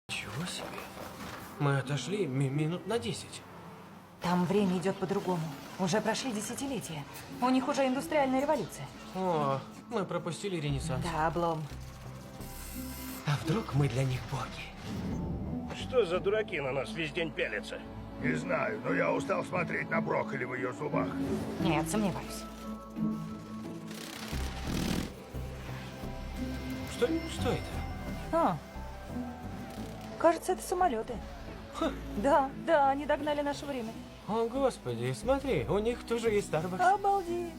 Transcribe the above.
Чего себе? Мы отошли минут на 10. Там время идет по-другому. Уже прошли десятилетия. У них уже индустриальная революция. О, мы пропустили Ренессанс. Да, облом. А вдруг мы для них боги? Что за дураки на нас весь день пялятся? Не знаю, но я устал смотреть на брокколи в ее зубах. Нет, сомневаюсь. Что это? А, кажется, это самолеты. Да, они догнали наше время. О, господи, смотри, у них тоже есть Starbucks. Обалдеть.